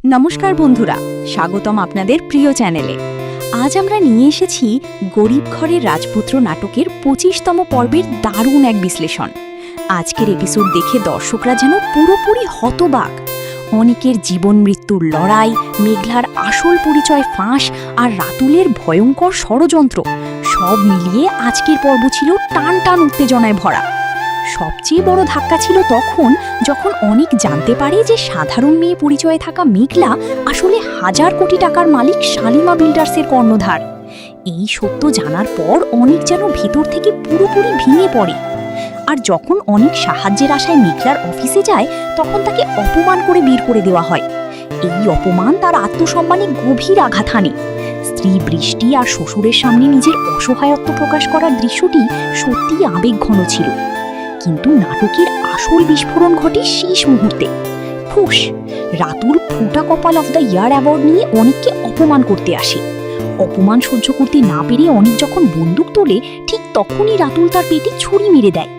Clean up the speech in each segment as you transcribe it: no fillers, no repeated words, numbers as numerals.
নমস্কার বন্ধুরা, স্বাগতম আপনাদের প্রিয় চ্যানেলে। আজ আমরা নিয়ে এসেছি গরিব ঘরের রাজপুত্র নাটকের ২৫তম পর্বের দারুণ এক বিশ্লেষণ। আজকের এপিসোড দেখে দর্শকরা যেন পুরোপুরি হতবাক। অনেকের জীবন মৃত্যুর লড়াই, মেঘলার আসল পরিচয় ফাঁস আর রাতুলের ভয়ঙ্কর ষড়যন্ত্র, সব মিলিয়ে আজকের পর্ব ছিল টান টান উত্তেজনায় ভরা। সবচেয়ে বড় ধাক্কা ছিল তখন যখন অনেক জানতে পারে যে সাধারণ মেয়ে পরিচয়ে থাকা মেঘলা আসলে হাজার কোটি টাকার মালিক শালিমা বিল্ডার্সের কর্ণধার। এই সত্য জানার পর অনেক যেন ভেতর থেকে পুরোপুরি ভেঙে পড়ে। আর যখন অনেক সাহায্যের আশায় মেঘলার অফিসে যায়, তখন তাকে অপমান করে বের করে দেওয়া হয়। এই অপমান তার আত্মসম্মানে গভীর আঘাত হানে। স্ত্রী বৃষ্টি আর শ্বশুরের সামনে নিজের অসহায়ত্ব প্রকাশ করার দৃশ্যটি সত্যিই আবেগঘন ছিল। কিন্তু নাটকের আসল বিস্ফোরণ ঘটে শেষ মুহূর্তে। ফুস! রাতুল ফুটা কপাল অফ দ্য ইয়ার অ্যাওয়ার্ড নিয়ে অনেককে অপমান করতে আসে। অপমান সহ্য করতে না পেরে অনেক যখন বন্দুক তোলে, ঠিক তখনই রাতুল তার পেটে ছুরি মেরে দেয়।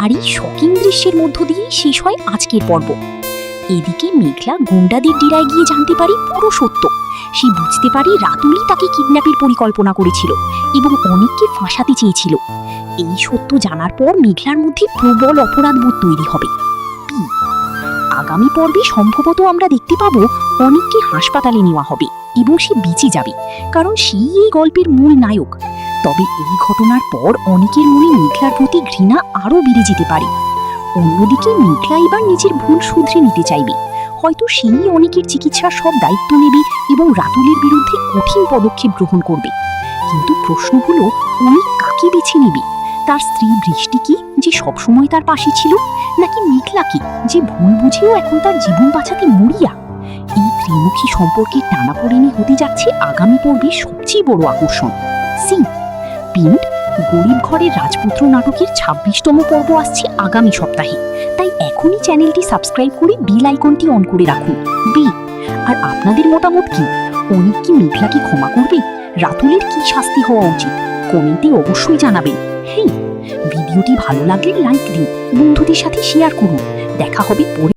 আর এই শকিং দৃশ্যের মধ্য দিয়েই শেষ হয় আজকের পর্ব। এদিকে মেঘলা গুন্ডাদের ডেরায় গিয়ে জানতে পারি পুরো সত্য। সে বুঝতে পারে রাতুলই তাকে কিডন্যাপের পরিকল্পনা করেছিল এবং অনেককে ফাঁসাতে চেয়েছিল। এই সত্য জানার পর মেঘলার মধ্যে প্রবল অপরাধবোধ তৈরি হবে। আগামী পর্বে সম্ভবত আমরা দেখতে পাবো অনেককে হাসপাতালে নেওয়া হবে এবং সে বেঁচে যাবে, কারণ সেই এই গল্পের মূল নায়ক। তবে এই ঘটনার পর অনেকের মনে মেঘলার প্রতি ঘৃণা আরও বেড়ে যেতে পারে। অন্যদিকে মেঘলা এবার নিজের ভুল শুধরে নিতে চাইবে। হয়তো সেই অনেকের চিকিৎসার সব দায়িত্ব নেবে এবং রাতুলের বিরুদ্ধে কঠিন পদক্ষেপ গ্রহণ করবে। কিন্তু প্রশ্ন হলো, অনেক কাকে বেছে নেবে? তার স্ত্রী বৃষ্টিকে, যে সবসময় তার পাশে ছিল, নাকি মেঘলাকে, যে ভুল বুঝেও এখন তার জীবন বাঁচাতে মরিয়া? এই ত্রিমুখী সম্পর্কে টানাপোড়েনি হতে যাচ্ছে আগামী পর্বের সবচেয়ে বড় আকর্ষণ। পিন্ড গরিব ঘরের রাজপুত্র নাটকের ২৬তম পর্ব আসছে আগামী সপ্তাহে। তাই এখনই চ্যানেলটি সাবস্ক্রাইব করে বেল আইকনটি অন করে রাখুন। আর আপনাদের মতামত কি? অনেক কি মেঘলাকে ক্ষমা করবে? রাতুলের কি শাস্তি হওয়া উচিত? কমেন্টে অবশ্যই জানাবেন। ভিডিওটি ভালো লাগলে লাইক দিন, বন্ধুদের সাথে শেয়ার করুন। দেখা হবে পরে।